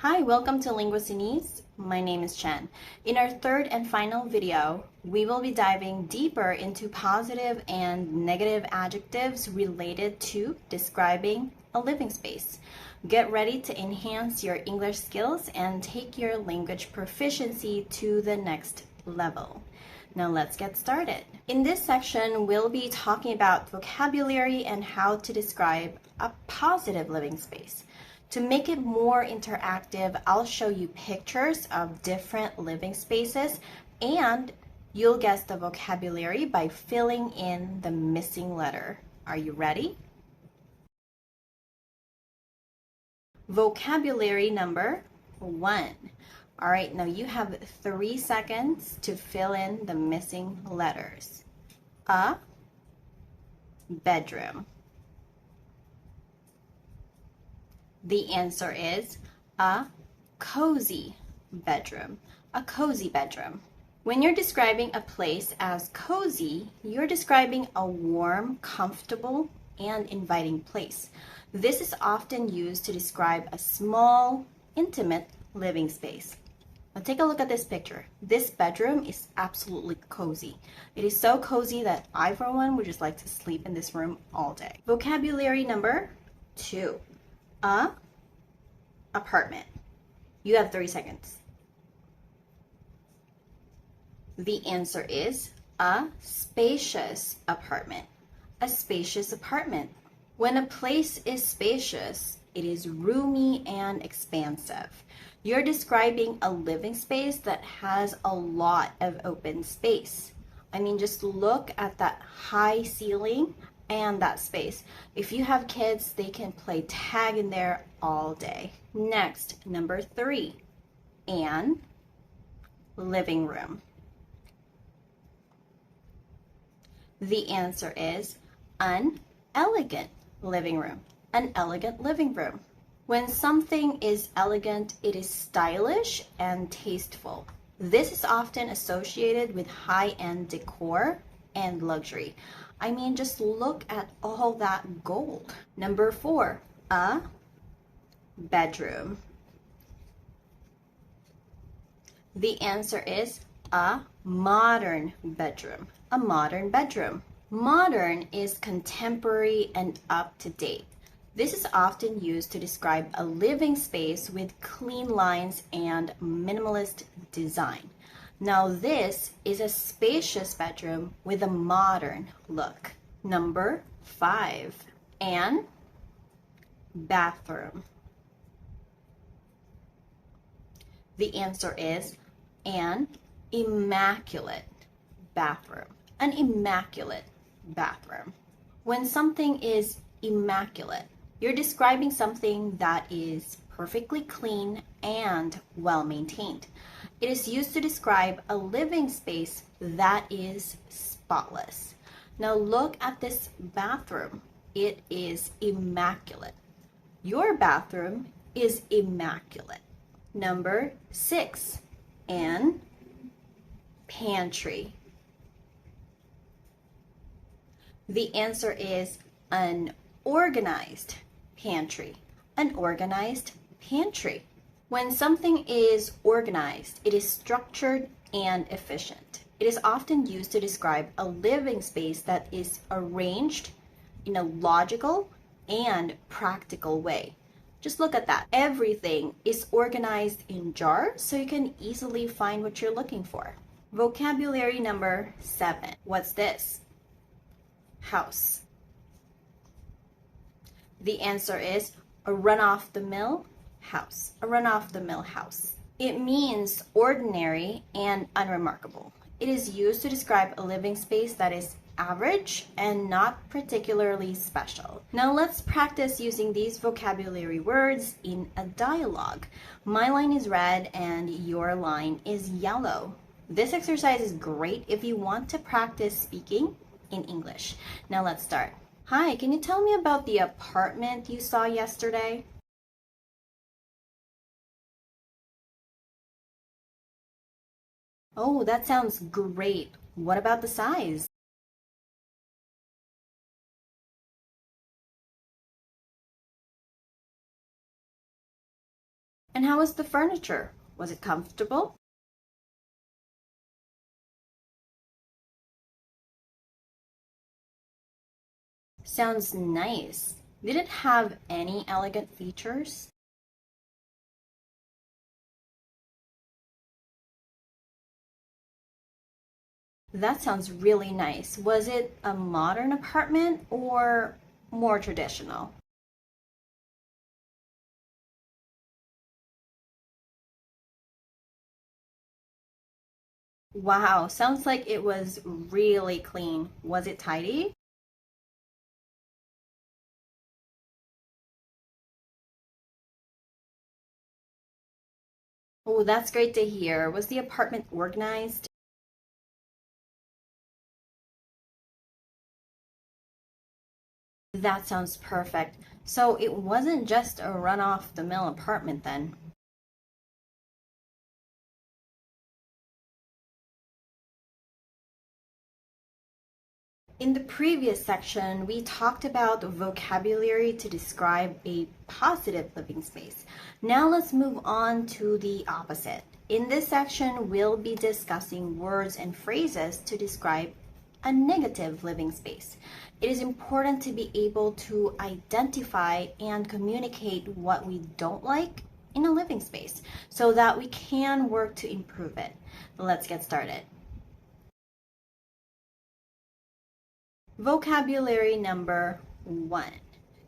Hi, welcome to Linguistinis. My name is Chen. In our third and final video, we will be diving deeper into positive and negative adjectives related to describing a living space. Get ready to enhance your English skills and take your language proficiency to the next level. Now let's get started. In this section, we'll be talking about vocabulary and how to describe a positive living space. To make it more interactive, I'll show you pictures of different living spaces and you'll guess the vocabulary by filling in the missing letter. Are you ready? Vocabulary number 1. All right, now you have 3 seconds to fill in the missing letters. A bedroom. The answer is a cozy bedroom. A cozy bedroom. When you're describing a place as cozy, you're describing a warm, comfortable, and inviting place. This is often used to describe a small, intimate living space. Now take a look at this picture. This bedroom is absolutely cozy. It is so cozy that I, for one, would just like to sleep in this room all day. Vocabulary number 2. A apartment. You have 30 seconds. The answer is a spacious apartment. A spacious apartment. When a place is spacious, it is roomy and expansive. You're describing a living space that has a lot of open space. I mean, just look at that high ceiling and that space. If you have kids, they can play tag in there all day. Next, number 3, an living room. The answer is an elegant living room. An elegant living room. When something is elegant, it is stylish and tasteful. This is often associated with high-end decor and luxury. I mean, just look at all that gold. Number 4, a bedroom. The answer is a modern bedroom. A modern bedroom. Modern is contemporary and up to date. This is often used to describe a living space with clean lines and minimalist design. Now this is a spacious bedroom with a modern look. Number 5, an bathroom. The answer is an immaculate bathroom. An immaculate bathroom. When something is immaculate, you're describing something that is perfectly clean and well maintained. It is used to describe a living space that is spotless. Now look at this bathroom. It is immaculate. Your bathroom is immaculate. Number 6, an pantry. The answer is an organized pantry. An organized pantry. When something is organized, it is structured and efficient. It is often used to describe a living space that is arranged in a logical and practical way. Just look at that. Everything is organized in jars so you can easily find what you're looking for. Vocabulary number 7. What's this? House. The answer is a run-of-the-mill house. A run-of-the-mill house. It means ordinary and unremarkable. It is used to describe a living space that is average and not particularly special. Now let's practice using these vocabulary words in a dialogue. My line is red and your line is yellow. This exercise is great if you want to practice speaking in English. Now let's start. Hi, can you tell me about the apartment you saw yesterday? Oh, that sounds great. What about the size? And how was the furniture? Was it comfortable? Sounds nice. Did it have any elegant features? That sounds really nice. Was it a modern apartment or more traditional? Wow, sounds like it was really clean. Was it tidy? Oh, that's great to hear. Was the apartment organized? That sounds perfect. So it wasn't just a run-off-the-mill apartment then. In the previous section, we talked about vocabulary to describe a positive living space. Now let's move on to the opposite. In this section, we'll be discussing words and phrases to describe a negative living space. It is important to be able to identify and communicate what we don't like in a living space so that we can work to improve it. Let's get started. Vocabulary number 1.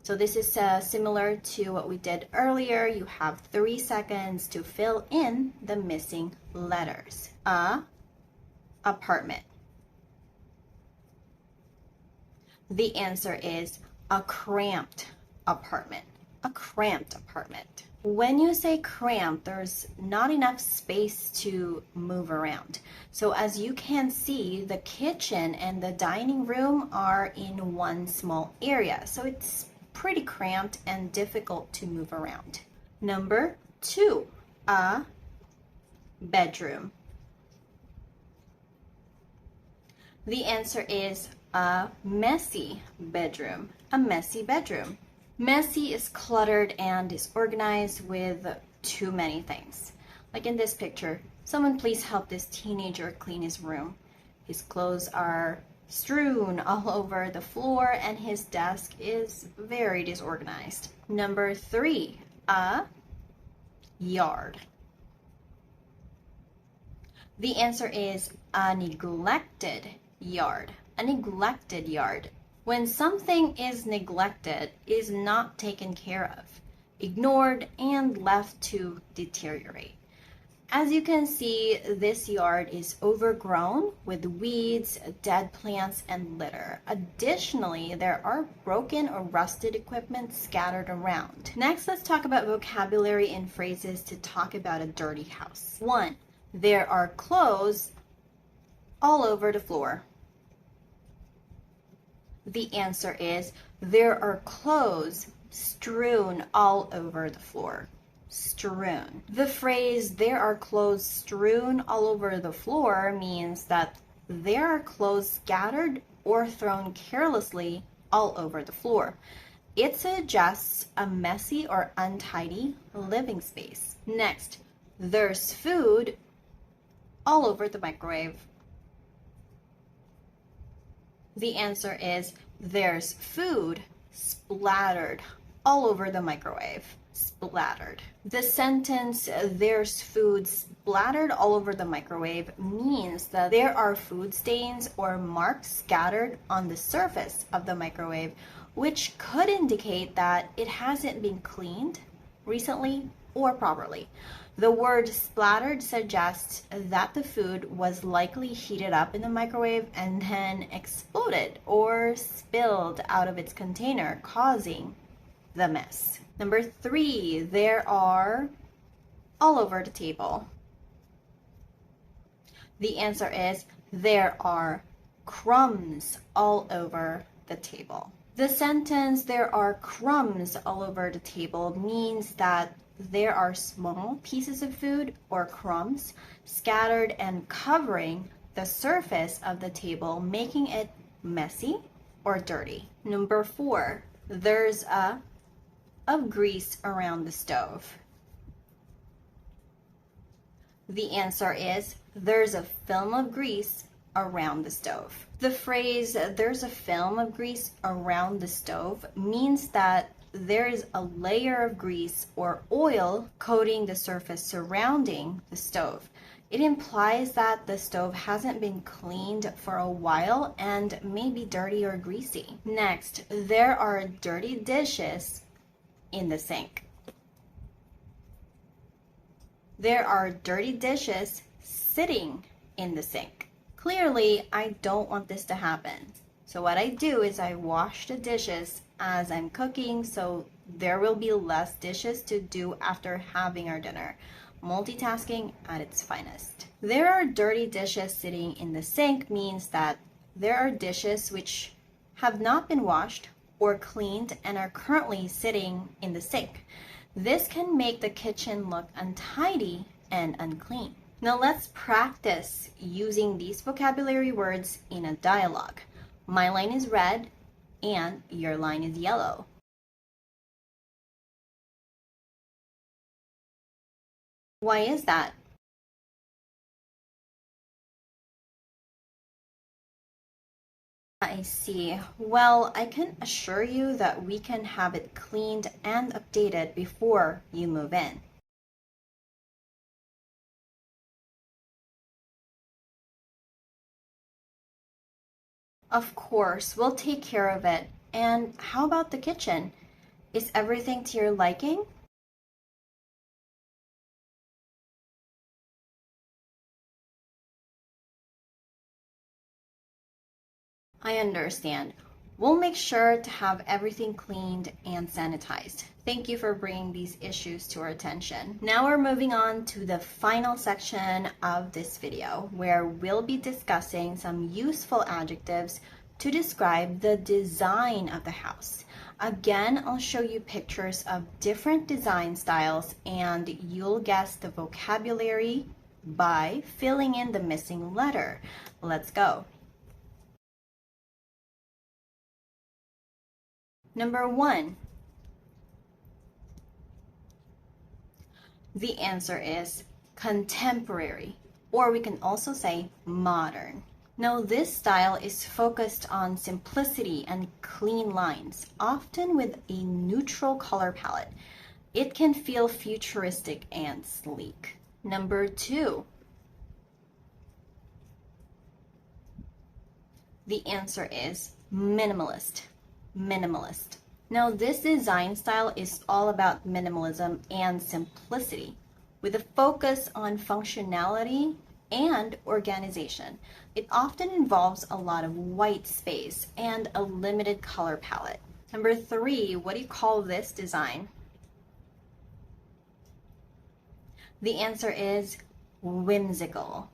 So this is similar to what we did earlier. You have 3 seconds to fill in the missing letters. Apartment. The answer is a cramped apartment. A cramped apartment. When you say cramped, there's not enough space to move around. So as you can see, the kitchen and the dining room are in one small area. So it's pretty cramped and difficult to move around. Number 2, a bedroom. The answer is a messy bedroom. A messy bedroom. Messy is cluttered and disorganized with too many things. Like in this picture, someone please help this teenager clean his room. His clothes are strewn all over the floor and his desk is very disorganized. Number 3, a yard. The answer is a neglected yard. A neglected yard. When something is neglected, is not taken care of, ignored, and left to deteriorate. As you can see, this yard is overgrown with weeds, dead plants, and litter. Additionally, there are broken or rusted equipment scattered around. Next, let's talk about vocabulary and phrases to talk about a dirty house. 1. There are clothes all over the floor. The answer is there are clothes strewn all over the floor. Strewn. The phrase there are clothes strewn all over the floor means that there are clothes scattered or thrown carelessly all over the floor. It suggests a messy or untidy living space. Next, there's food all over the microwave. The answer is there's food splattered all over the microwave. Splattered. The sentence there's food splattered all over the microwave means that there are food stains or marks scattered on the surface of the microwave, which could indicate that it hasn't been cleaned recently or properly. The word splattered suggests that the food was likely heated up in the microwave and then exploded or spilled out of its container, causing the mess. Number 3, there are all over the table. The answer is there are crumbs all over the table. The sentence there are crumbs all over the table means that there are small pieces of food or crumbs scattered and covering the surface of the table, making it messy or dirty. Number 4, there's of grease around the stove. The answer is there's a film of grease around the stove. The phrase there's a film of grease around the stove means that there is a layer of grease or oil coating the surface surrounding the stove. It implies that the stove hasn't been cleaned for a while and may be dirty or greasy. Next, there are dirty dishes in the sink. There are dirty dishes sitting in the sink. Clearly, I don't want this to happen. So what I do is I wash the dishes as I'm cooking, so there will be less dishes to do after having our dinner. Multitasking at its finest. There are dirty dishes sitting in the sink means that there are dishes which have not been washed or cleaned and are currently sitting in the sink. This can make the kitchen look untidy and unclean. Now let's practice using these vocabulary words in a dialogue. My line is red and your line is yellow. Why is that? I see. Well, I can assure you that we can have it cleaned and updated before you move in. Of course, we'll take care of it. And how about the kitchen? Is everything to your liking? I understand. We'll make sure to have everything cleaned and sanitized. Thank you for bringing these issues to our attention. Now we're moving on to the final section of this video, where we'll be discussing some useful adjectives to describe the design of the house. Again, I'll show you pictures of different design styles and you'll guess the vocabulary by filling in the missing letter. Let's go. Number 1. The answer is contemporary, or we can also say modern. Now, this style is focused on simplicity and clean lines, often with a neutral color palette. It can feel futuristic and sleek. Number 2. The answer is minimalist. Minimalist. Now, this design style is all about minimalism and simplicity, with a focus on functionality and organization. It often involves a lot of white space and a limited color palette. Number 3, what do you call this design? The answer is whimsical.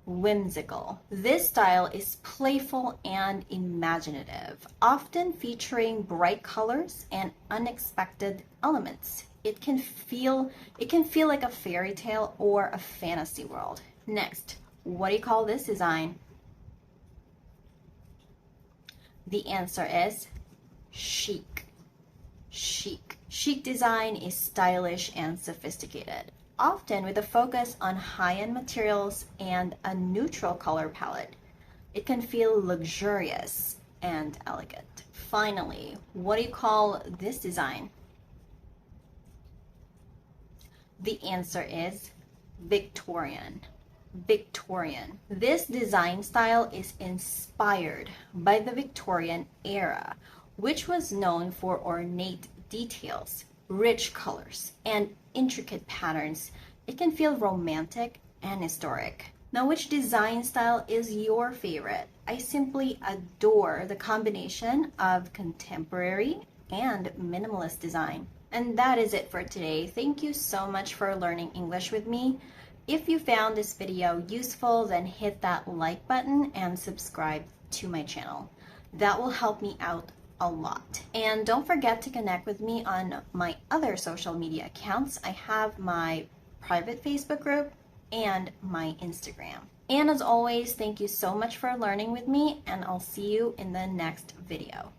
Whimsical. This style is playful and imaginative, often featuring bright colors and unexpected elements. It can feel like a fairy tale or a fantasy world. Next, what do you call this design? The answer is chic. Chic. Chic design is stylish and sophisticated, often with a focus on high-end materials and a neutral color palette. It can feel luxurious and elegant. Finally, what do you call this design? The answer is Victorian. Victorian. This design style is inspired by the Victorian era, which was known for ornate details, rich colors, and intricate patterns. It can feel romantic and historic. Now, which design style is your favorite? I simply adore the combination of contemporary and minimalist design. And that is it for today. Thank you so much for learning English with me. If you found this video useful, then hit that like button and subscribe to my channel. That will help me out a lot. And don't forget to connect with me on my other social media accounts. I have my private Facebook group and my Instagram. And as always, thank you so much for learning with me, and I'll see you in the next video.